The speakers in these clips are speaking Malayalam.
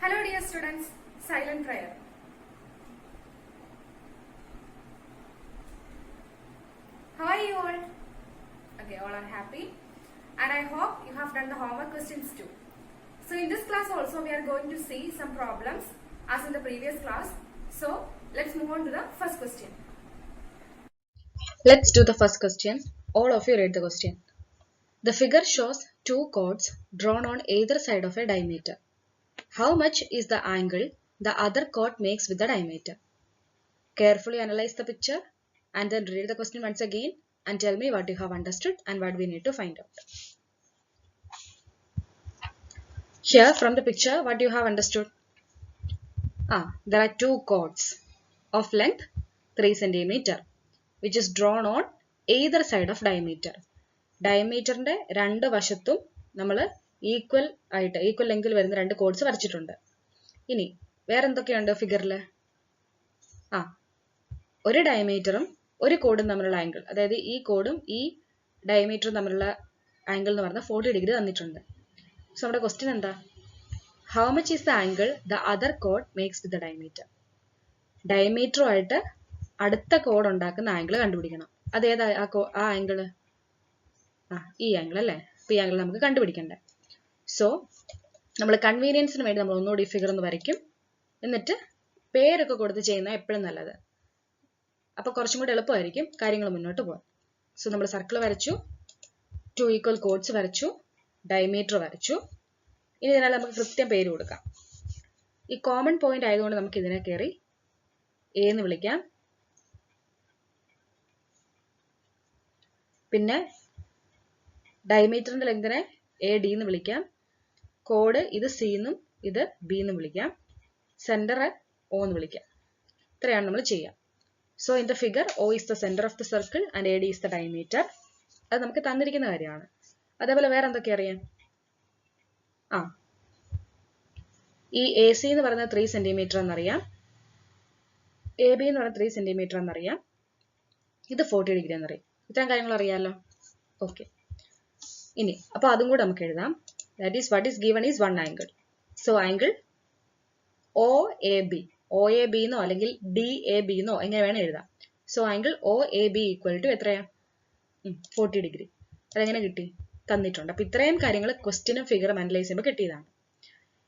Hello dear students, silent prayer. How are you all? Okay, all are happy and I hope you have done the homework questions too. So in this class also we are going to see some problems as in the previous class. So let's move on to the first question. Let's do the first question. All of you read the question. The figure shows two chords drawn on either side of a diameter. How much is the angle the other chord makes with the diameter? Carefully analyze the picture and then read the question once again and tell me what you have understood and what we need to find out. Here from the picture, what you have understood? There are two chords of length 3 cm which is drawn on either side of diameter. ഡയമീറ്ററിന്റെ രണ്ട് വശത്തും നമ്മൾ ഈക്വൽ ലെങ്തിൽ വരുന്ന രണ്ട് കോഡ്സ് വരച്ചിട്ടുണ്ട്. ഇനി വേറെ എന്തൊക്കെയുണ്ട് ഫിഗറിൽ? ഒരു ഡയമീറ്ററും ഒരു കോഡും തമ്മിലുള്ള ആംഗിൾ, അതായത് ഈ കോഡും ഈ ഡയമീറ്ററും തമ്മിലുള്ള ആംഗിൾ എന്ന് പറഞ്ഞാൽ 40 ഡിഗ്രി തന്നിട്ടുണ്ട്. സോ നമ്മുടെ ക്വസ്റ്റ്യൻ എന്താ? How much is the angle the other കോഡ് മേക്സ് വിത്ത് ദ ഡയമീറ്റർ? ഡയമീറ്ററുമായിട്ട് അടുത്ത കോഡ് ഉണ്ടാക്കുന്ന ആംഗിൾ കണ്ടുപിടിക്കണം. അതേതാ ആ ആംഗിള്? ഈ ആംഗിൾ അല്ലേ? ഈ ആംഗിൾ നമുക്ക് കണ്ടുപിടിക്കണ്ടേ. സോ നമ്മൾ കൺവീനിയൻസിന് വേണ്ടി നമ്മൾ ഒന്നുകൂടി ഈ ഫിഗർ ഒന്ന് വരയ്ക്കും. എന്നിട്ട് പേരൊക്കെ കൊടുത്ത് ചെയ്യുന്ന എപ്പോഴും നല്ലത്. അപ്പൊ കുറച്ചും കൂടി എളുപ്പമായിരിക്കും കാര്യങ്ങൾ മുന്നോട്ട് പോകാൻ. സോ നമ്മൾ സർക്കിൾ വരച്ചു, 2 ഈക്വൽ കോഡ്സ് വരച്ചു, ഡയമീറ്റർ വരച്ചു. ഇനി ഇതിനാൽ നമുക്ക് കൃത്യം പേര് കൊടുക്കാം. ഈ കോമൺ പോയിന്റ് ആയതുകൊണ്ട് നമുക്ക് ഇതിനെ കയറി എ എന്ന് വിളിക്കാം. പിന്നെ ഡയമീറ്ററിന്റെ ലെങ്തിനെ എ ഡി എന്ന് വിളിക്കാം. കോഡ് ഇത് സി എന്നും ഇത് ബി എന്നും വിളിക്കാം. സെന്റർ ഒ എന്ന് വിളിക്കാം. ഇത്രയാണ് നമ്മൾ ചെയ്യുക. So in the figure O is the centre of the circle and A D is the diameter. അത് നമുക്ക് തന്നിരിക്കുന്ന കാര്യമാണ്. അതേപോലെ വേറെ എന്തൊക്കെ അറിയാം? ഈ എ സി എന്ന് പറയുന്നത് 3 സെന്റിമീറ്റർ എന്നറിയാം. എ ബി എന്ന് പറയുന്നത് 3 സെന്റിമീറ്റർ എന്നറിയാം. ഇത് 40 ഡിഗ്രി എന്നറിയാം. ഇത്രയും കാര്യങ്ങൾ അറിയാമല്ലോ. ഓക്കെ, ഇനി അപ്പൊ അതും കൂടെ നമുക്ക് എഴുതാം. That is what is given is one angle. So angle O A B, O A B എന്നോ അല്ലെങ്കിൽ ഡി എ ബി എന്നോ എങ്ങനെ വേണം എഴുതാം. So angle O A B equal to എത്രയാ? 40 ഡിഗ്രി. അതെങ്ങനെ കിട്ടി? തന്നിട്ടുണ്ട്. അപ്പൊ ഇത്രയും കാര്യങ്ങൾ ക്വസ്റ്റ്യനും ഫിഗറും അനലൈസ് ചെയ്യുമ്പോൾ കിട്ടിയതാണ്.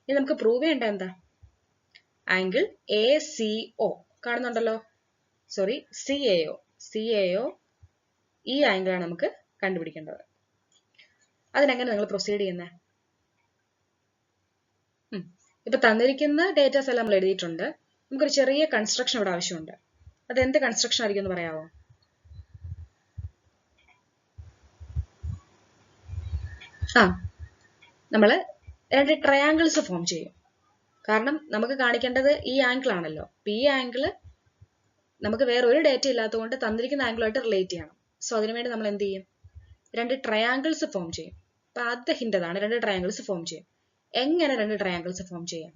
ഇനി നമുക്ക് പ്രൂവ് ചെയ്യേണ്ട എന്താ? ആംഗിൾ എ സി ഒ കാണുന്നുണ്ടല്ലോ. സോറി, സി എ ഒ ഈ ആംഗിളാണ് നമുക്ക് കണ്ടുപിടിക്കേണ്ടത്. അതിനെങ്ങനെ നിങ്ങൾ പ്രൊസീഡ് ചെയ്യുന്നത്? ഇപ്പൊ തന്നിരിക്കുന്ന ഡേറ്റാസ് എല്ലാം നമ്മൾ എഴുതിയിട്ടുണ്ട്. നമുക്കൊരു ചെറിയ കൺസ്ട്രക്ഷൻ ഇവിടെ ആവശ്യമുണ്ട്. അത് എന്ത് കൺസ്ട്രക്ഷൻ ആയിരിക്കും എന്ന് പറയാമോ? നമ്മൾ രണ്ട് ട്രയാങ്കിൾസ് ഫോം ചെയ്യും. കാരണം നമുക്ക് കാണിക്കേണ്ടത് ഈ ആംഗിൾ ആണല്ലോ. അപ്പൊ ഈ ആംഗിള് നമുക്ക് വേറെ ഒരു ഡേറ്റ ഇല്ലാത്തതുകൊണ്ട് തന്നിരിക്കുന്ന ആംഗിളുമായിട്ട് റിലേറ്റ് ചെയ്യണം. സോ അതിനുവേണ്ടി നമ്മൾ എന്ത് ചെയ്യും? രണ്ട് ട്രയാങ്കിൾസ് ഫോം ചെയ്യും. അപ്പൊ ആദ്യത്തെ ഹിന്റ് അതാണ്, രണ്ട് ട്രയാങ്കിൾസ് ഫോം ചെയ്യും. എങ്ങനെ രണ്ട് ട്രയാങ്കിൾസ് ഫോം ചെയ്യാം?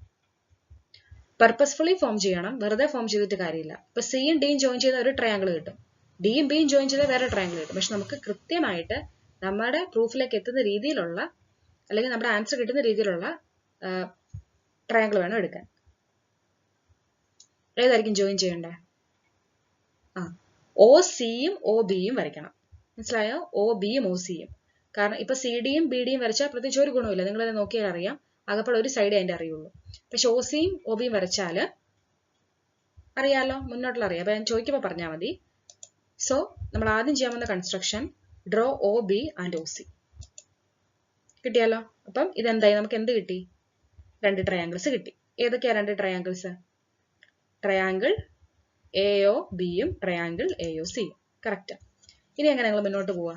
പർപ്പസ്ഫുള്ളി ഫോം ചെയ്യണം, വെറുതെ ഫോം ചെയ്തിട്ട് കാര്യമില്ല. ഇപ്പൊ സിയും ഡിയും ജോയിൻ ചെയ്ത ഒരു ട്രയാങ്കിൾ കിട്ടും, ഡിയും ബിയും ജോയിൻ ചെയ്ത വേറെ ട്രയാങ്കിൾ കിട്ടും. പക്ഷെ നമുക്ക് കൃത്യമായിട്ട് നമ്മുടെ പ്രൂഫിലേക്ക് എത്തുന്ന രീതിയിലുള്ള അല്ലെങ്കിൽ നമ്മുടെ ആൻസർ കിട്ടുന്ന രീതിയിലുള്ള ട്രയാങ്കിൾ വേണം എടുക്കാൻ. ഏതായിരിക്കും ജോയിൻ ചെയ്യേണ്ടത്? ഒ സിയും ഒ ബിയും വരയ്ക്കണം. മനസ്സിലായോ? ഒ ബിയും ഒ സിയും. കാരണം ഇപ്പൊ സി ഡിയും ബി ഡിയും വരച്ചാൽ പ്രത്യേകിച്ച് ഒരു ഗുണമില്ല. നിങ്ങളത് നോക്കിയാൽ അറിയാം, ആകപ്പോൾ ഒരു സൈഡ് അതിന്റെ അറിയുള്ളൂ. പക്ഷെ ഒ സിയും ഒ ബിയും വരച്ചാല് അറിയാലോ, മുന്നോട്ടുള്ള അറിയാം. അപ്പൊ ഞാൻ ചോദിക്കുമ്പോൾ പറഞ്ഞാൽ മതി. സോ നമ്മൾ ആദ്യം ചെയ്യാൻ പോകുന്ന construction draw O B and O C. കിട്ടിയാലോ? അപ്പം ഇതെന്തായി? നമുക്ക് എന്ത് കിട്ടി? രണ്ട് ട്രയാങ്കിൾസ് കിട്ടി. ഏതൊക്കെയാ രണ്ട് ട്രയാങ്കിൾസ്? ട്രയാങ്കിൾ എ ഒ ബിയും ട്രയാങ്കിൾ എ ഒ സിയും. കറക്റ്റ്. ഇനി എങ്ങനെ നിങ്ങൾ മുന്നോട്ട് പോവാ?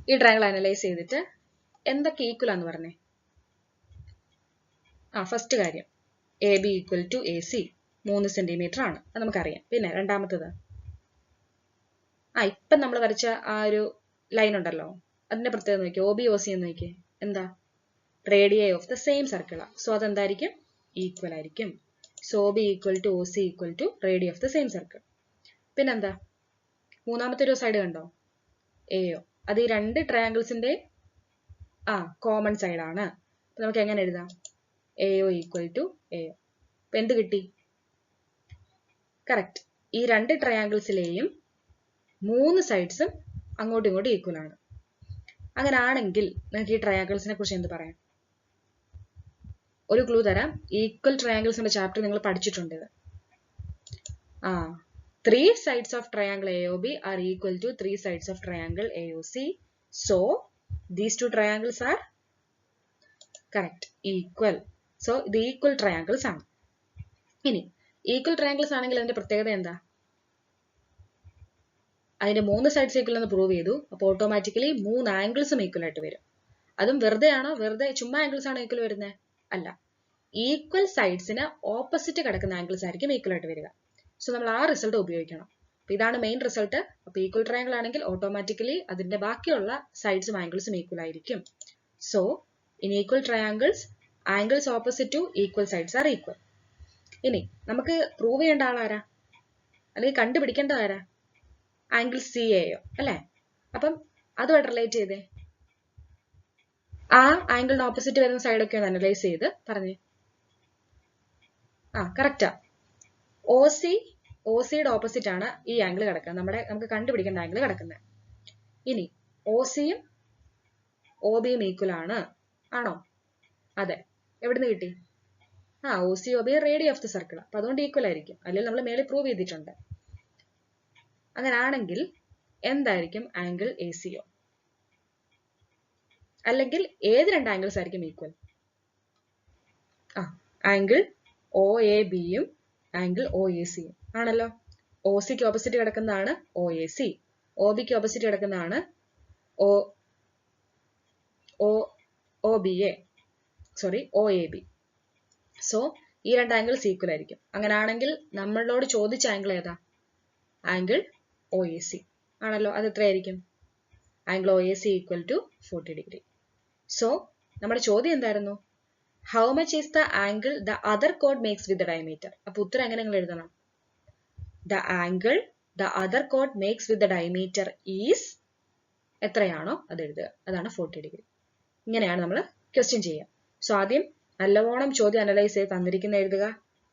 ഈ ട്രയാങ്കിൾ അനലൈസ് ചെയ്തിട്ട് എന്തൊക്കെ ഈക്വൽ ആന്ന് പറഞ്ഞേ? ഫസ്റ്റ് കാര്യം A B equal to A C 3 centimetre ആണ്, അത് നമുക്കറിയാം. പിന്നെ രണ്ടാമത്തത് ഇപ്പം നമ്മൾ വരച്ച ആ ഒരു ലൈൻ ഉണ്ടല്ലോ, അതിന്റെ പ്രത്യേകത നോക്കിയേ. ഒ ബി ഒ സി എന്ന് നോക്കിയേ. എന്താ? റേഡിയൈ ഓഫ് ദ സെയിം സർക്കിളാ. സോ അതെന്തായിരിക്കും? ഈക്വൽ ആയിരിക്കും. So O B equal to O C equal to radius of the same circle. പിന്നെന്താ? മൂന്നാമത്തെ ഒരു സൈഡ് കണ്ടോ? എയോ. അത് ഈ രണ്ട് ട്രയാങ്കിൾസിന്റെ കോമൺ സൈഡ് ആണ്. നമുക്ക് എങ്ങനെ എഴുതാം? AO equal to AO. അപ്പൊ എന്ത് കിട്ടി? കറക്റ്റ്. ഈ രണ്ട് ട്രയാങ്കിൾസിലെയും 3 സൈഡ്സും അങ്ങോട്ടും ഇങ്ങോട്ടും ഈക്വൽ ആണ്. അങ്ങനെ ആണെങ്കിൽ നമുക്ക് ഈ ട്രയാങ്കിൾസിനെ കുറിച്ച് എന്ത് പറയാം? ഒരു ക്ലൂ തരാം. ഈക്വൽ ട്രയാങ്കിൾസിന്റെ ചാപ്റ്റർ നിങ്ങൾ പഠിച്ചിട്ടുണ്ട്. 3 sides of triangle AOB are equal to 3 sides of triangle AOC. So, these two triangles are correct, equal. So, the equal triangles ആണ്. ഇനി equal triangles ആണെങ്കിൽ അതിന്റെ പ്രത്യേകത എന്താ? അതിന്റെ 3 sides equal എന്ന് പ്രൂവ് ചെയ്തു. അപ്പോൾ ഓട്ടോമാറ്റിക്കലി 3 ആംഗിൾസും ഈക്വൽ ആയിട്ട് വരും. അതും വെറുതെ ആണോ? വെറുതെ ചുമ്മാ ആംഗിൾസ് ആണോ ഈക്വൽ വരുന്നത്? അല്ല. ഈക്വൽ സൈഡ്സിന് ഓപ്പോസിറ്റ് കിടക്കുന്ന ആംഗിൾസ് ആയിരിക്കും ഈക്വൽ ആയിട്ട് വരിക. സോ നമ്മൾ ആ റിസൾട്ട് ഉപയോഗിക്കണം. അപ്പൊ ഇതാണ് മെയിൻ റിസൾട്ട്. അപ്പൊ ഈക്വൽ ട്രയാങ്കിൾ ആണെങ്കിൽ ഓട്ടോമാറ്റിക്കലി അതിന്റെ ബാക്കിയുള്ള സൈഡ്സും ആംഗിൾസും ഈക്വൽ ആയിരിക്കും. So in equal triangles angles opposite two equal sides are equal. ഇനി നമുക്ക് പ്രൂവ് ചെയ്യേണ്ട ആളാരാ, അല്ലെങ്കിൽ കണ്ടുപിടിക്കേണ്ടത് ആരാ? ആംഗിൾ CAO അല്ലെ? അപ്പം അതുമായിട്ട് റിലേറ്റ് ചെയ്തേ. ആ ആംഗിളിന് ഓപ്പോസിറ്റ് വരുന്ന സൈഡൊക്കെ ഒന്ന് അനലൈസ് ചെയ്ത് പറഞ്ഞേ. കറക്റ്റാ. OCയുടെ ഓപ്പോസിറ്റ് ആണ് ഈ ആംഗിൾ കിടക്കുന്നത്. നമുക്ക് കണ്ടുപിടിക്കേണ്ട ആംഗിൾ കിടക്കുന്നത്. ഇനി OCയും OBയും ഈക്വൽ ആണ്. ആണോ? അതെ. എവിടുന്ന് കിട്ടി? OC OB radius of the circle. അപ്പൊ അതുകൊണ്ട് ഈക്വൽ ആയിരിക്കും. അല്ലെങ്കിൽ നമ്മൾ മേലെ പ്രൂവ് ചെയ്തിട്ടുണ്ട്. അങ്ങനെ ആണെങ്കിൽ എന്തായിരിക്കും ആംഗിൾ ACO? അല്ലെങ്കിൽ ഏത് രണ്ട് ആംഗിൾസ് ആയിരിക്കും ഈക്വൽ? ആംഗിൾ OABയും ആംഗിൾ OACയും ആണല്ലോ. OCക്ക് ഓപ്പോസിറ്റ് കിടക്കുന്നതാണ് OAC, OBക്ക് ഓപ്പോസിറ്റ് കിടക്കുന്നതാണ് OAB. സോ ഈ രണ്ട് ആംഗിൾസ് ഈക്വൽ ആയിരിക്കും. അങ്ങനെ ആണെങ്കിൽ നമ്മളോട് ചോദിച്ച ആംഗിൾ ഏതാ? ആംഗിൾ OAC ആണല്ലോ. അത് എത്രയായിരിക്കും? Angle OAC equal to 40 degree. So നമ്മുടെ ചോദ്യം എന്തായിരുന്നു? How much is the angle the other കോഡ് മേക്സ് വിത്ത് ദ ഡയമീറ്റർ? അപ്പൊ ഉത്തരം എങ്ങനെ നിങ്ങൾ എഴുതണം? ദ ആംഗിൾ ദ അതർ കോഡ് makes with the diameter is എത്രയാണോ അത് എഴുതുക. അതാണ് 40 ഡിഗ്രി. ഇങ്ങനെയാണ് നമ്മൾ ക്വസ്റ്റ്യൻ ചെയ്യുക. സോ ആദ്യം നല്ലവണ്ണം ചോദ്യം അനലൈസ് ചെയ്ത് തന്നിരിക്കുന്ന എഴുതുക.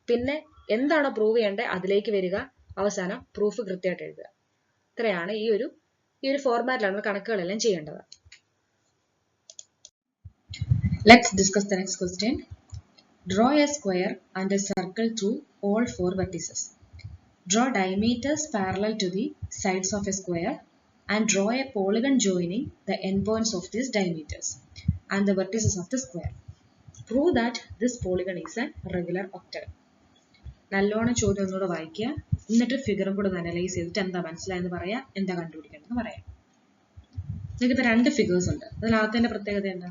പിന്നെ എന്താണോ പ്രൂവ് ചെയ്യേണ്ടത് അതിലേക്ക് വരിക. അവസാനം പ്രൂഫ് കൃത്യമായിട്ട് എഴുതുക. ഇത്രയാണ് ഈ ഒരു ഫോർമാറ്റിലാണ് നമ്മൾ കണക്കുകളെല്ലാം ചെയ്യേണ്ടത്. Let's discuss the next question. Draw a square and a circle through all 4 vertices. Draw diameters parallel to the sides of a square and draw a polygon joining the endpoints of these diameters and the vertices of the square. Prove that this polygon is a regular octagon. നല്ലോണം ചോദ്യം ഒന്നുകൂടെ വായിക്കുക. എന്നിട്ട് ഫിഗറും കൂടെ അനലൈസ് ചെയ്തിട്ട് എന്താ മനസ്സിലായെന്ന് പറയാം, എന്താ കണ്ടുപിടിക്കേണ്ടതെന്ന് പറയാം. നിങ്ങൾക്ക് 2 ഫിഗേഴ്സ് ഉണ്ട്. അതിനകത്തിന്റെ പ്രത്യേകത എന്താ?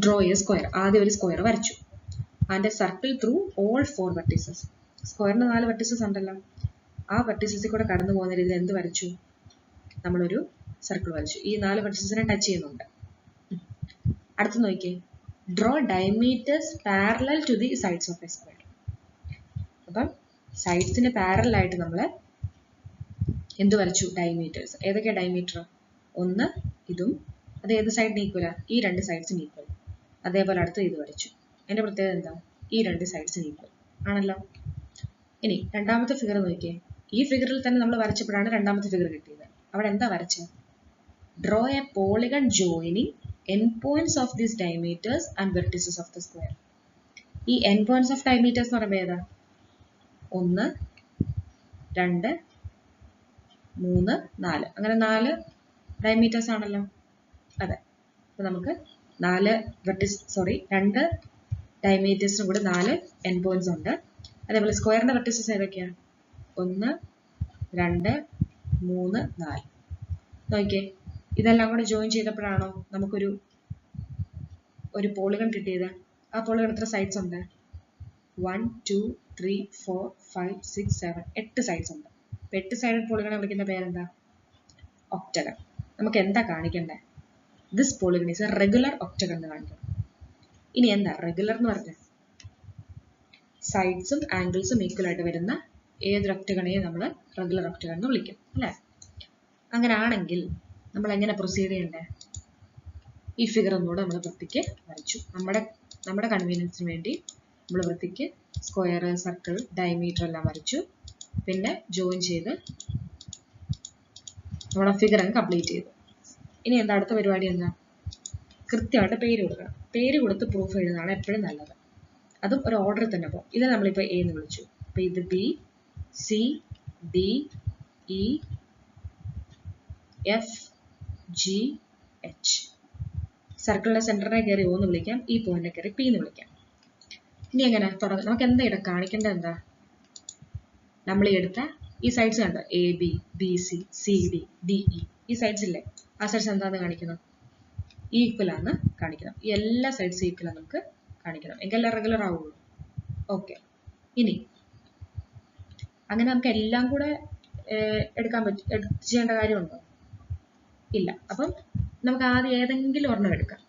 Draw A square. ആദ്യം ഒരു സ്ക്വയർ വരച്ചു. And A circle through all 4 vertices. സ്ക്വയറിന് 4 വെർട്ടിസസ് ഉണ്ടല്ലോ. ആ വെർട്ടിസസിൽ കൂടെ കടന്നു പോകുന്ന രീതിയിൽ എന്ത് വരച്ചു? നമ്മളൊരു സർക്കിൾ വരച്ചു. ഈ 4 വെർട്ടിസസിനെ ടച്ച് ചെയ്യുന്നുണ്ട്. അടുത്ത് നോക്കിയേ. Draw diameters parallel to the sides of a square. അപ്പം സൈഡ്സിന് പാരലൽ ആയിട്ട് നമ്മൾ എന്ത് വരച്ചു? ഡയമീറ്റേഴ്സ്. ഏതൊക്കെയാണ് ഡയമീറ്റർ? ഒന്ന് ഇതും. അത് ഏത് സൈഡിന് ഈക്വലാ? ഈ 2 സൈഡ്സിന് ഈക്വൽ. അതേപോലെ അടുത്ത് ഇത് വരച്ചു. അതിന്റെ പ്രത്യേകത എന്താ? ഈ 2 സൈഡ്സിന് ഈക്വൽ ആണല്ലോ. ഇനി രണ്ടാമത്തെ ഫിഗർ നോക്കിയേ. ഈ ഫിഗറിൽ തന്നെ നമ്മൾ വരച്ചപ്പോഴാണ് രണ്ടാമത്തെ ഫിഗർ കിട്ടിയത്. അവിടെ എന്താ വരച്ചത്? Draw A polygon joining end points of these diameters and vertices of the square. ഈ എൻഡ് പോയിന്റ്സ് ഓഫ് ഡയമീറ്റേഴ്സ് എന്ന് പറയുമ്പോൾ ഏതാ? 1, 2, 3, 4. അങ്ങനെ 4 ഡയമീറ്റേഴ്സ് ആണല്ലോ. അതെ. അപ്പൊ നമുക്ക് 2 ഡയമീറ്റേഴ്സിനും കൂടെ 4 എൻഡ് പോയിന്റ്സ് ഉണ്ട്. അതേപോലെ സ്ക്വയറിന്റെ വെർട്ടിസസ് ഏതൊക്കെയാണ്? 1, 2, 3, 4. നോക്കിയേ. ഇതെല്ലാം കൂടെ ജോയിൻ ചെയ്തപ്പോഴാണോ നമുക്കൊരു പോളിഗൺ കിട്ടിയത്? ആ പോളിഗൺ എത്ര സൈഡ്സ് ഉണ്ട്? 1, 2, 3, 4, 5, 6, 7, 8 സൈഡ്സ് ഉണ്ട്. 8 സൈഡഡ് പോളിഗണെ വിളിക്കുന്ന പേരെന്താ? ഒക്ടഗൺ. നമുക്ക് എന്താ കാണിക്കണ്ടേ? This polygon is a regular octagon എന്ന് കാണിക്കണം. ഇനി എന്താ റെഗുലർ എന്ന് പറഞ്ഞാൽ? സൈഡ്സും ആംഗിൾസും ഈക്വൽ ആയിട്ട് വരുന്ന ഏതൊരു ഒക്ടഗണെയും നമ്മൾ റെഗുലർ ഒക്ടഗൺ എന്ന് വിളിക്കും അല്ലേ? അങ്ങനെ ആണെങ്കിൽ നമ്മൾ എങ്ങനെ പ്രൊസീഡ് ചെയ്യണ്ടേ? ഈ ഫിഗർ ഒന്നുകൂടെ നമ്മൾ വൃത്തിക്ക് വരച്ചു. നമ്മുടെ നമ്മുടെ കൺവീനിയൻസിന് വേണ്ടി നമ്മൾ വൃത്തിക്ക് സ്ക്വയർ, സർക്കിൾ, ഡയമീറ്റർ എല്ലാം വരച്ചു. പിന്നെ ജോയിൻ ചെയ്ത് നമ്മുടെ ഫിഗർ അങ്ങ് കംപ്ലീറ്റ് ചെയ്തു. ഇനി എന്താ അടുത്ത പരിപാടി? എന്താ? കൃത്യമായിട്ട് പേര് കൊടുക്കണം. പേര് കൊടുത്ത് പ്രൂഫ് എഴുതുന്നതാണ് എപ്പോഴും നല്ലത്. അതും ഒരു ഓർഡറിൽ തന്നെ പോകും. ഇത് നമ്മളിപ്പോൾ എ എന്ന് വിളിച്ചു. അപ്പോൾ ഇത് B, C, D, E, F, G, H. സർക്കിളിന്റെ സെന്ററിനെ കയറി O എന്ന് വിളിക്കാം, ഈ പോയിന്റിനെ കയറി P എന്ന് വിളിക്കാം. ഇനി എങ്ങനെ തുടങ്ങും? നമുക്ക് എന്താ ഇവിടെ കാണിക്കേണ്ടത്? എന്താ നമ്മൾ ഈ എടുത്ത ഈ സൈഡ്സ് കണ്ടോ? A B, B C, C D, D E, ഈ സൈഡ്സ് ഇല്ലേ? ആ സൈഡ്സ് എന്താന്ന് കാണിക്കണം? ഈക്വൽ ആണ് കാണിക്കണം. ഈ എല്ലാ സൈഡ്സും ഈക്വൽ ആണ് നമുക്ക് കാണിക്കണം, എങ്കിലും റെഗുലർ ആവുള്ളൂ. ഓക്കെ. ഇനി അങ്ങനെ നമുക്ക് എല്ലാം കൂടെ എടുക്കാൻ ചെയ്യേണ്ട കാര്യമുണ്ടോ? ഇല്ല. അപ്പം നമുക്ക് ആദ്യം ഏതെങ്കിലും ഒരെണ്ണം എടുക്കാം,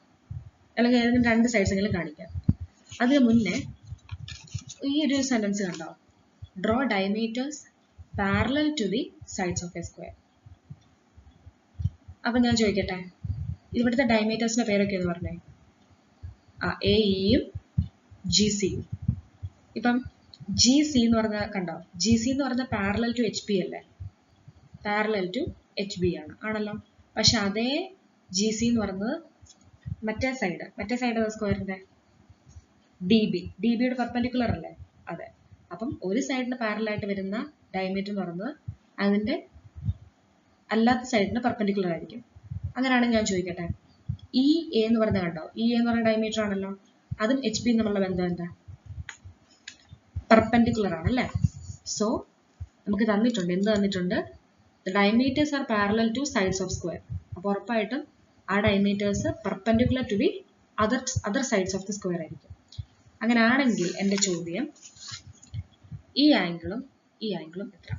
അല്ലെങ്കിൽ ഏതെങ്കിലും രണ്ട് സൈഡ്സ് എങ്കിലും കാണിക്കാം. അതിന് മുന്നേ ഈ ഒരു സെന്റൻസ് കണ്ടോ? Draw diameters parallel to the sides of a square. അപ്പം ഞാൻ ചോദിക്കട്ടെ, ഇവിടുത്തെ ഡയമീറ്റേഴ്സിന്റെ പേരൊക്കെ എന്ന് പറഞ്ഞേ? എ ഇയും ജി സിയും. ഇപ്പം ജി സി എന്ന് പറഞ്ഞ കണ്ടോ? ജി സി എന്ന് പറഞ്ഞ പാരലൽ ടു എച്ച് ബി അല്ലേ? പാരലൽ ടു എച്ച് ബി ആണല്ലോ. പക്ഷെ അതേ ജി സി എന്ന് പറയുന്നത് മറ്റേ സൈഡ് സ്ക്വയറിന്റെ ഡി ബി, ഡി ബിയുടെ പെർപെൻഡിക്കുലർ അല്ലേ? അതെ. അപ്പം ഒരു സൈഡിന് പാരലായിട്ട് വരുന്ന ഡയമീറ്റർ എന്ന് പറയുന്നത് അതിന്റെ അല്ലാത്ത സൈഡിന് പെർപെൻഡിക്കുലർ ആയിരിക്കും. അങ്ങനെയാണെങ്കിൽ ഞാൻ ചോദിക്കട്ടെ, ഇ എ എന്ന് പറയുന്നത് കണ്ടോ? ഇ എ എന്ന് പറയുന്ന ഡയമീറ്റർ ആണല്ലോ. അതും എച്ച് ബി തമ്മിലുള്ള ബന്ധം എന്താ? പെർപെൻഡിക്കുലർ ആണല്ലേ? സോ നമുക്ക് തന്നിട്ടുണ്ട്, എന്ത് തന്നിട്ടുണ്ട്? The diameters are parallel to sides of square. അപ്പോൾ ഉറപ്പായിട്ടും ആ diameters perpendicular to the other sides of the square ആയിരിക്കും. അങ്ങനെ ആണെങ്കിൽ എൻ്റെ ചോദ്യം, ഈ ആംഗിളും എത്ര?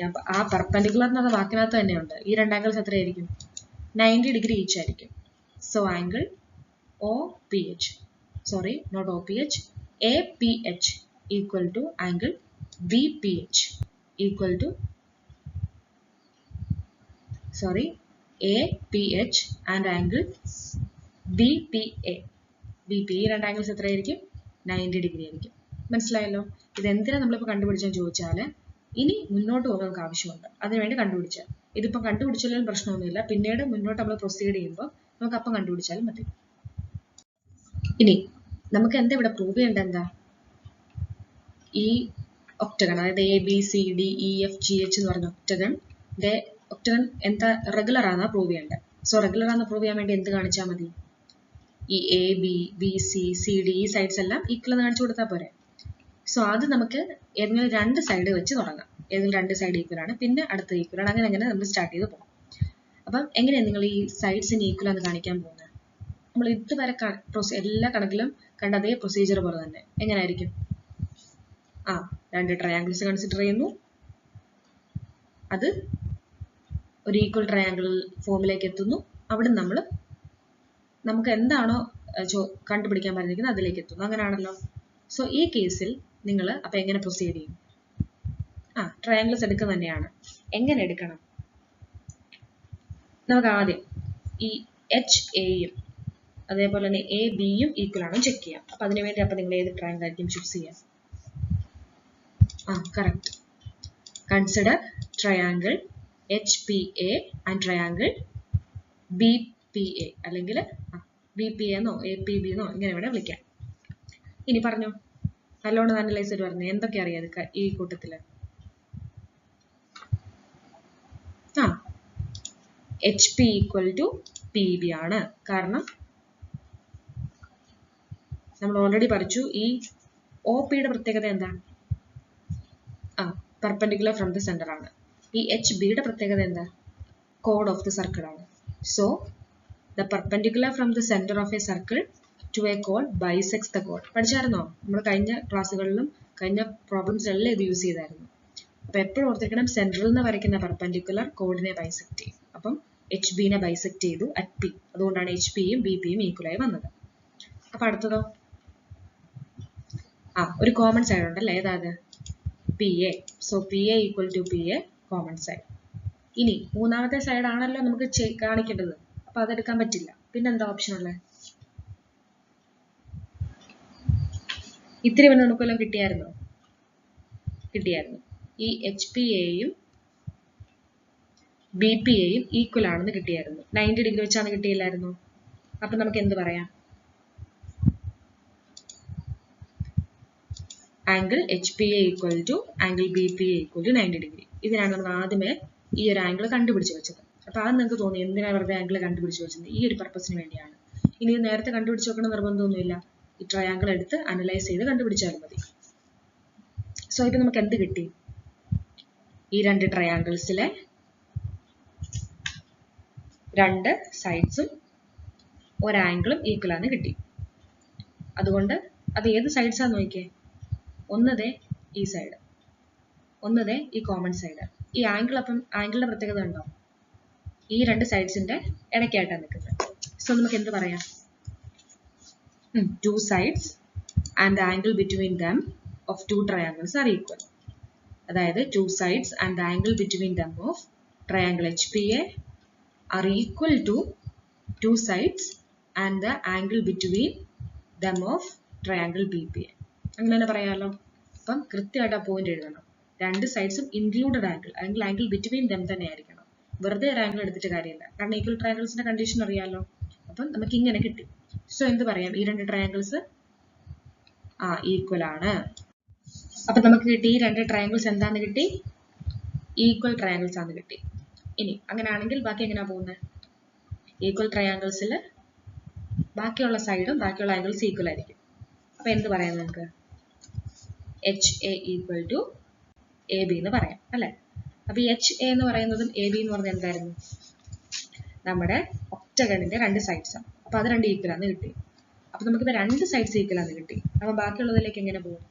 ഞാൻ ആ പെർപെൻഡിക്കുലർ എന്ന വാക്കിനകത്ത് തന്നെയുണ്ട്. ഈ രണ്ട് ആംഗിൾസ് എത്രയായിരിക്കും? 90 ഡിഗ്രി ഈച്ച് ആയിരിക്കും. So angle OPH, sorry not OPH, APH equal to angle BPH equal to APH and angle BPA. BPA രണ്ട് ആംഗിൾസ് എത്രയായിരിക്കും? 90 ഡിഗ്രി ആയിരിക്കും. മനസ്സിലായല്ലോ? ഇതെന്തിനാ നമ്മളിപ്പോൾ കണ്ടുപിടിച്ചെന്ന് ചോദിച്ചാൽ ഇനി മുന്നോട്ട് പോകാൻ നമുക്ക് ആവശ്യമുണ്ട്, അതിനുവേണ്ടി കണ്ടുപിടിച്ചാൽ. ഇതിപ്പോൾ കണ്ടുപിടിച്ചാലും പ്രശ്നമൊന്നുമില്ല, പിന്നീട് മുന്നോട്ട് നമ്മൾ പ്രൊസീഡ് ചെയ്യുമ്പോൾ നമുക്ക് അപ്പം കണ്ടുപിടിച്ചാലും മതി. ഇനി നമുക്ക് എന്താ ഇവിടെ പ്രൂവ് ചെയ്യേണ്ടത്? എന്താ? ഈ ഒക്ടഗൺ, അതായത് A B C D E F G H എന്ന് പറഞ്ഞ ഒക്ടഗൺ എന്താ റെഗുലർ ആണെന്നാ പ്രൂവ് ചെയ്യേണ്ടത്. സോ റെഗുലർ ആണെന്ന് പ്രൂവ് ചെയ്യാൻ വേണ്ടി എന്ത് കാണിച്ചാൽ മതി? ഈ A B B C C D ഈ സൈഡ്സ് എല്ലാം ഈക്വൽ എന്ന് കാണിച്ചു കൊടുത്താൽ പോരെ. സോ അത് നമുക്ക് ഏതെങ്കിലും രണ്ട് സൈഡ് വെച്ച് തുടങ്ങാം. ഏതെങ്കിലും രണ്ട് സൈഡ് ഈക്വൽ ആണ്, പിന്നെ അടുത്ത ഈക്വൽ ആണ്, അങ്ങനെ നമ്മൾ സ്റ്റാർട്ട് ചെയ്ത് പോകാം. അപ്പം എങ്ങനെയാണ് നിങ്ങൾ ഈ സൈഡ്സിന് ഈക്വൽ എന്ന് കാണിക്കാൻ പോകുന്നത്? നമ്മൾ ഇതുവരെ എല്ലാ കണക്കിലും കണ്ട അതേ പ്രൊസീജിയർ പോലെ തന്നെ. എങ്ങനെയായിരിക്കും? രണ്ട് ട്രയാങ്കിൾസ് കൺസിഡർ ചെയ്യുന്നു, അത് ഒരു ഈക്വൽ ട്രയാങ്കിൾ ഫോമിലേക്ക് എത്തുന്നു. അവിടെ നമുക്ക് എന്താണോ കണ്ടുപിടിക്കാൻ പറഞ്ഞിരിക്കുന്നത് അതിലേക്ക് എത്തുന്നു. അങ്ങനെയാണല്ലോ. സോ ഈ കേസിൽ നിങ്ങൾ അപ്പം എങ്ങനെ പ്രൊസീഡ് ചെയ്യും? ട്രയാങ്കിൾസ് എടുക്കുന്നത് തന്നെയാണ്. എങ്ങനെ എടുക്കണം? നമുക്ക് ആദ്യം ഈ എച്ച് എയും അതേപോലെ തന്നെ എ ബിയും ഈക്വൽ ആണോ ചെക്ക് ചെയ്യാം. അപ്പം അതിനുവേണ്ടി അപ്പം നിങ്ങൾ ഏത് ട്രയാങ്കിൾ ആയിരിക്കും ചൂസ് ചെയ്യാം? correct. Consider triangle HPA and triangle BPA, അല്ലെങ്കിൽ BPA എന്നോ APB എന്നോ ഇങ്ങനെ ഇവിടെ വിളിക്കാം. ഇനി പറഞ്ഞോ, നല്ലോണം അനലൈസ് ചെയ്ത് പറഞ്ഞു. എന്തൊക്കെ അറിയാം ഈ കൂട്ടത്തില്? HP ഈക്വൽ ടു PB ആണ്. കാരണം നമ്മൾ ഓൾറെഡി പഠിച്ചു ഈ OPയുടെ പ്രത്യേകത എന്താ? പെർപെൻഡിക്കുലർ ഫ്രം ദി സെന്റർ ആണ്. ഈ HBയുടെ പ്രത്യേകത എന്താ? കോഡ് ഓഫ് ദി സർക്കിൾ ആണ്. So the perpendicular from the centre of A circle to A code bisects the code. പഠിച്ചായിരുന്നോ? നമ്മൾ കഴിഞ്ഞ ക്ലാസ്സുകളിലും കഴിഞ്ഞ പ്രോബ്ലംസിലെല്ലാം ഇത് യൂസ് ചെയ്തായിരുന്നു. അപ്പൊ എപ്പോഴും ഓർത്തിരിക്കണം, സെന്ററിൽ നിന്ന് വരയ്ക്കുന്ന പെർപെൻഡിക്കുലർ കോഡിനെ ബൈസെക്ട് ചെയ്യും. അപ്പം HBനെ ബൈസെക്ട് ചെയ്തു അറ്റ് P. അതുകൊണ്ടാണ് HPയും BPയും ഈക്വലായി വന്നത്. അപ്പൊ അടുത്തതോ? ഒരു കോമൺ സൈഡ് ഉണ്ടല്ലേ, ഏതാത്? PA. So PA equal to PA common side. ഇനി മൂന്നാമത്തെ സൈഡ് ആണല്ലോ നമുക്ക് കാണിക്കേണ്ടത്. അപ്പൊ അതെടുക്കാൻ പറ്റില്ല. പിന്നെന്താ ഓപ്ഷൻ ഉള്ളത്? ഇത്തിരി വന്ന് നമുക്കെല്ലാം കിട്ടിയായിരുന്നു. ഈ HPAയും BPAയും ഈക്വൽ ആണെന്ന് കിട്ടിയായിരുന്നു. 90 ഡിഗ്രി വെച്ചാണ് കിട്ടിയില്ലായിരുന്നു. അപ്പൊ നമുക്ക് എന്ത് പറയാം? Angle HPA equal to angle BPA equal to 90 degree. ഇതിനാണ് നമ്മൾ ആദ്യമേ ഈ ഒരു ആംഗിൾ കണ്ടുപിടിച്ച് വെച്ചത്. അപ്പൊ അത് നിങ്ങൾക്ക് തോന്നി എന്തിനാണ് വെറുതെ ആംഗിൾ കണ്ടുപിടിച്ച് വെച്ചത്? ഈ ഒരു പർപ്പസിന് വേണ്ടിയാണ്. ഇനി ഇത് നേരത്തെ കണ്ടുപിടിച്ച് വെക്കണ നിർബന്ധമൊന്നുമില്ല. ഈ ട്രയാങ്കിൾ എടുത്ത് അനലൈസ് ചെയ്ത് കണ്ടുപിടിച്ചാലും മതി. സോ ഇപ്പൊ നമുക്ക് എന്ത് കിട്ടി? ഈ രണ്ട് ട്രയാങ്കിൾസിലെ രണ്ട് സൈഡ്സും ഒരാംഗിളും ഈക്വൽ ആണ് കിട്ടി. അതുകൊണ്ട് അത് ഏത് സൈഡ്സ് ആണെന്ന് നോക്കിയേ. ഒന്നതേ ഈ സൈഡ്, ഒന്നതേ ഈ കോമൺ സൈഡ്. ഈ ആംഗിൾ അപ്പം ആംഗിളിന്റെ പ്രത്യേകത ഉണ്ടോ? ഈ രണ്ട് സൈഡ്സിന്റെ ഇടയ്ക്കായിട്ടാണ് നിൽക്കുന്നത്. സോ നമുക്ക് എന്ത് പറയാം? Two sides and the angle between them of two triangles are equal. അതായത് two sides and the angle between them of triangle HPA are equal to two sides and the angle between them of triangle BPA. അങ്ങനെ തന്നെ പറയാമല്ലോ. അപ്പം കൃത്യമായിട്ട് ആ പോയിന്റ് എഴുതണം. രണ്ട് സൈഡ്സും ഇൻക്ലൂഡഡ് ആംഗിൾ, അല്ലെങ്കിൽ ആംഗിൾ ബിറ്റ്വീൻ ദം തന്നെ ആയിരിക്കണം. വെറുതെ ഒരു ആംഗിൾ എടുത്തിട്ട് കാര്യമില്ല. കാരണം ഈക്വൽ ട്രയാങ്കിൾസിന്റെ കണ്ടീഷൻ അറിയാമല്ലോ. അപ്പം നമുക്ക് ഇങ്ങനെ കിട്ടി. സോ എന്ത് പറയാം? ഈ രണ്ട് ട്രയാങ്കിൾസ് ഈക്വൽ ആണ്. അപ്പൊ നമുക്ക് കിട്ടി ഈ രണ്ട് ട്രയാങ്കിൾസ് എന്താന്ന് കിട്ടി? ഈക്വൽ ട്രയാങ്കിൾസ് ആണെന്ന് കിട്ടി. ഇനി അങ്ങനെയാണെങ്കിൽ ബാക്കി എങ്ങനെയാ പോകുന്നത്? ഈക്വൽ ട്രയാങ്കിൾസിൽ ബാക്കിയുള്ള സൈഡും ബാക്കിയുള്ള ആംഗിൾസ് ഈക്വൽ ആയിരിക്കും. അപ്പൊ എന്ത് പറയാം നമുക്ക്? HA ഈക്വൽ ടു AB എന്ന് പറയാം അല്ലെ? അപ്പൊ ഈ HA എന്ന് പറയുന്നതും AB എന്ന് പറഞ്ഞാൽ എന്തായിരുന്നു? നമ്മുടെ ഒക്ടഗണിന്റെ രണ്ട് സൈഡ്സ് ആണ്. അപ്പൊ അത് രണ്ട് ഈക്വൽ ആണെന്ന് കിട്ടി. അപ്പൊ നമുക്കിപ്പോ രണ്ട് സൈഡ്സ് ഈക്വൽ ആണെന്ന് കിട്ടി. അപ്പൊ ബാക്കിയുള്ളതിലേക്ക് എങ്ങനെ പോകും?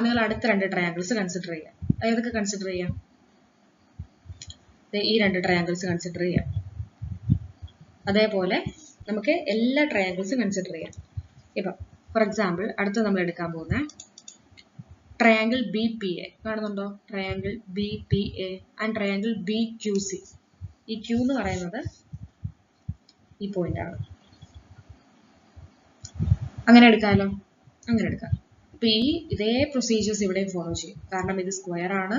നിങ്ങൾ അടുത്ത രണ്ട് ട്രയാങ്കിൾസ് കൺസിഡർ ചെയ്യാം. ഏതൊക്കെ കൺസിഡർ ചെയ്യാം? ഈ രണ്ട് ട്രയാങ്കിൾസ് കൺസിഡർ ചെയ്യാം. അതേപോലെ നമുക്ക് എല്ലാ ട്രയാങ്കിൾസും കൺസിഡർ ചെയ്യാം. ഇപ്പൊ ഫോർ എക്സാമ്പിൾ അടുത്ത നമ്മൾ എടുക്കാൻ പോകുന്ന ട്രയാങ്കിൾ BPA കാണുന്നുണ്ടോ? Triangle BPA and triangle BQC. ഈ Q എന്ന് പറയുന്നത് ഈ പോയിന്റ് ആണ്. അങ്ങനെ എടുക്കാമല്ലോ. അങ്ങനെ എടുക്കാം. അപ്പൊ ഇതേ പ്രൊസീജിയേഴ്സ് ഇവിടെ ഫോളോ ചെയ്യും. കാരണം ഇത് സ്ക്വയർ ആണ്,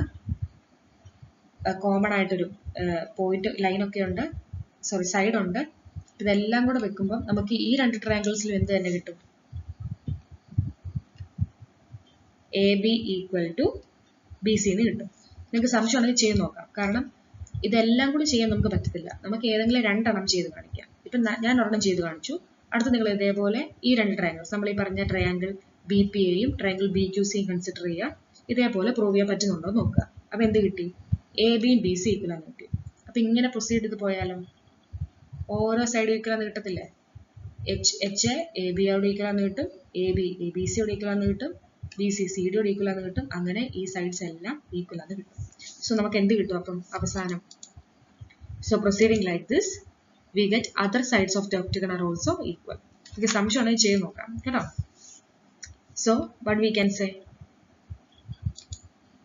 കോമൺ ആയിട്ടൊരു പോയിന്റ് ലൈനൊക്കെ ഉണ്ട്, സോറി സൈഡ് ഉണ്ട്. ഇതെല്ലാം കൂടെ വെക്കുമ്പോൾ നമുക്ക് ഈ രണ്ട് ട്രയാങ്കിൾസിലും എന്ത് തന്നെ കിട്ടും? AB ഈക്വൽ ടു BC എന്ന് കിട്ടും. നിങ്ങൾക്ക് സംശയം ഉണ്ടെങ്കിൽ ചെയ്ത് നോക്കാം. കാരണം ഇതെല്ലാം കൂടി ചെയ്യാൻ നമുക്ക് പറ്റത്തില്ല. നമുക്ക് ഏതെങ്കിലും രണ്ടെണ്ണം ചെയ്ത് കാണിക്കാം. ഇപ്പൊ ഞാൻ ഒരെണ്ണം ചെയ്ത് കാണിച്ചു. അടുത്ത നിങ്ങൾ ഇതേപോലെ ഈ രണ്ട് ട്രയാങ്കിൾസ്, നമ്മൾ ഈ പറഞ്ഞ ട്രയാങ്കിൾ BPAയും ട്രയാങ്കിൾ BQCയും കൺസിഡർ ചെയ്യുക. ഇതേപോലെ പ്രൂവ് ചെയ്യാൻ പറ്റുന്നുണ്ടോ നോക്കുക. അപ്പൊ എന്ത് കിട്ടി? ABയും BC ഈക്വൽ ആണെന്ന് കിട്ടി. അപ്പൊ ഇങ്ങനെ പ്രൊസീഡ് ചെയ്ത് പോയാലോ ഓരോ സൈഡ് ഈക്വൽ ആണെന്ന് കിട്ടത്തില്ലേ? HA ABയോട് ഈക്വൽ ആണെന്ന് കിട്ടും, AB BCയോട് ഈക്വൽ ആണെന്ന് കിട്ടും, BC CDയോട് ഈക്വൽ ആണെന്ന് കിട്ടും. അങ്ങനെ ഈ സൈഡ്സ് എല്ലാം ഈക്വൽ ആണെന്ന് കിട്ടും. സോ നമുക്ക് എന്ത് കിട്ടും അപ്പം അവസാനം? So proceeding like this, we get other sides of the octagon are also equal. Okay, സംശയം ഉണ്ടെങ്കിൽ ചെയ്ത് നോക്കാം കേട്ടോ. So what we can say?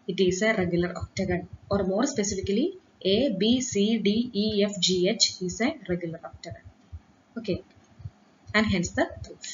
It is a regular octagon, or more specifically A, B, C, D, E, F, G, H is a regular octagon. Okay, and hence the proof.